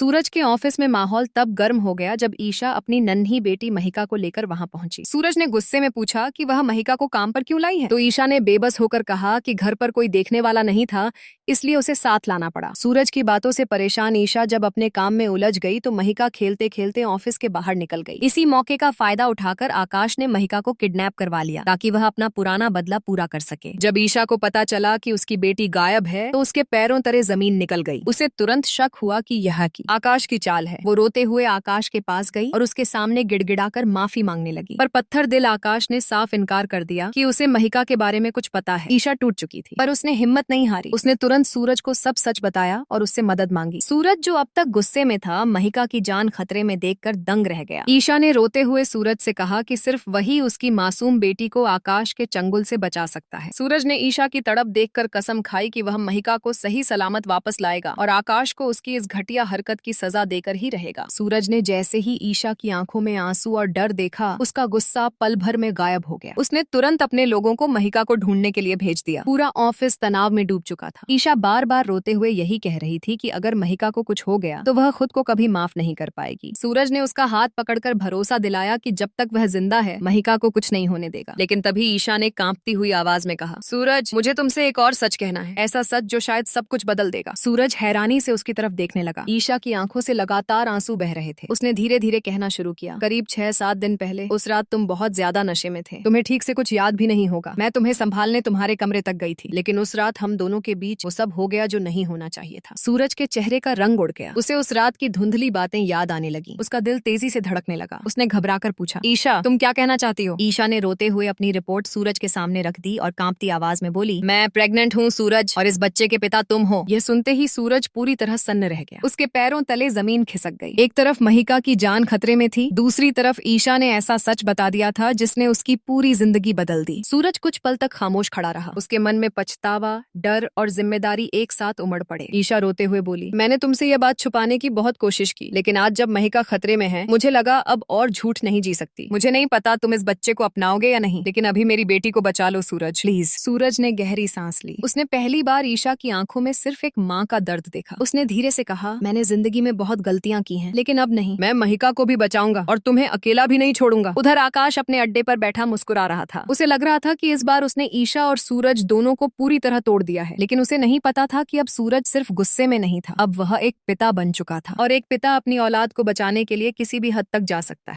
सूरज के ऑफिस में माहौल तब गर्म हो गया जब ईशा अपनी नन्ही बेटी महिका को लेकर वहां पहुंची। सूरज ने गुस्से में पूछा कि वह महिका को काम पर क्यों लाई है, तो ईशा ने बेबस होकर कहा कि घर पर कोई देखने वाला नहीं था, इसलिए उसे साथ लाना पड़ा। सूरज की बातों से परेशान ईशा जब अपने काम में उलझ गई तो महिका खेलते खेलते ऑफिस के बाहर निकल गई। इसी मौके का फायदा उठाकर आकाश ने महिका को किडनैप करवा लिया ताकि वह अपना पुराना बदला पूरा कर सके। जब ईशा को पता चला कि उसकी बेटी गायब है तो उसके पैरों तले जमीन निकल गई। उसे तुरंत शक हुआ कि यह आकाश की चाल है। वो रोते हुए आकाश के पास गई और उसके सामने गिड़गिड़ाकर माफी मांगने लगी, पर पत्थर दिल आकाश ने साफ इनकार कर दिया कि उसे महिका के बारे में कुछ पता है। ईशा टूट चुकी थी पर उसने हिम्मत नहीं हारी। उसने तुरंत सूरज को सब सच बताया और उससे मदद मांगी। सूरज जो अब तक गुस्से में था, महिका की जान खतरे में देखकर दंग रह गया। ईशा ने रोते हुए सूरज से कहा कि सिर्फ वही उसकी मासूम बेटी को आकाश के चंगुल से बचा सकता है। सूरज ने ईशा की तड़प देखकर कसम खाई कि वह महिका को सही सलामत वापस लाएगा और आकाश को उसकी इस घटिया हरकत की सजा देकर ही रहेगा। सूरज ने जैसे ही ईशा की आंखों में आंसू और डर देखा, उसका गुस्सा पल भर में गायब हो गया। उसने तुरंत अपने लोगों को महिका को ढूंढने के लिए भेज दिया। पूरा ऑफिस तनाव में डूब चुका था। ईशा बार बार रोते हुए यही कह रही थी कि अगर महिका को कुछ हो गया तो वह खुद को कभी माफ नहीं कर पाएगी। सूरज ने उसका हाथ पकड़कर भरोसा दिलाया कि जब तक वह जिंदा है महिका को कुछ नहीं होने देगा। लेकिन तभी ईशा ने कांपती हुई आवाज में कहा, सूरज, मुझे तुमसे एक और सच कहना है, ऐसा सच जो शायद सब कुछ बदल देगा। सूरज हैरानी से उसकी तरफ देखने लगा। ईशा की आंखों से लगातार आंसू बह रहे थे। उसने धीरे धीरे कहना शुरू किया, करीब 6-7 दिन पहले उस रात तुम बहुत ज्यादा नशे में थे। तुम्हें ठीक से कुछ याद भी नहीं होगा। मैं तुम्हें संभालने तुम्हारे कमरे तक गई थी, लेकिन उस रात हम दोनों के बीच वो सब हो गया जो नहीं होना चाहिए था। सूरज के चेहरे का रंग उड़ गया। उसे उस रात की धुंधली बातें याद आने लगी। उसका दिल तेजी से धड़कने लगा। उसने घबराकर पूछा, ईशा, तुम क्या कहना चाहती हो? ईशा ने रोते हुए अपनी रिपोर्ट सूरज के सामने रख दी और कांपती आवाज में बोली, मैं प्रेग्नेंट हूँ सूरज, और इस बच्चे के पिता तुम हो। यह सुनते ही सूरज पूरी तरह सन्न रह गया। उसके पैरों तले जमीन खिसक गई। एक तरफ महिका की जान खतरे में थी, दूसरी तरफ ईशा ने ऐसा सच बता दिया था जिसने उसकी पूरी जिंदगी बदल दी। सूरज कुछ पल तक खामोश खड़ा रहा। उसके मन में पछतावा, डर और जिम्मेदारी एक साथ उमड़ पड़े। ईशा रोते हुए बोली, मैंने तुमसे यह बात छुपाने की बहुत कोशिश की, लेकिन आज जब महिका खतरे में है मुझे लगा अब और झूठ नहीं जी सकती। मुझे नहीं पता तुम इस बच्चे को अपनाओगे या नहीं, लेकिन अभी मेरी बेटी को बचा लो सूरज, प्लीज। सूरज ने गहरी सांस ली। उसने पहली बार ईशा की आंखों में सिर्फ एक माँ का दर्द देखा। उसने धीरे से कहा, मैंने जिंदगी में बहुत गलतियां की हैं, लेकिन अब नहीं। मैं महिका को भी बचाऊंगा और तुम्हें अकेला भी नहीं छोड़ूंगा। उधर आकाश अपने अड्डे पर बैठा मुस्कुरा रहा था। उसे लग रहा था कि इस बार उसने ईशा और सूरज दोनों को पूरी तरह तोड़ दिया है, लेकिन उसे नहीं पता था कि अब सूरज सिर्फ गुस्से में नहीं था, अब वह एक पिता बन चुका था, और एक पिता अपनी औलाद को बचाने के लिए किसी भी हद तक जा सकता है।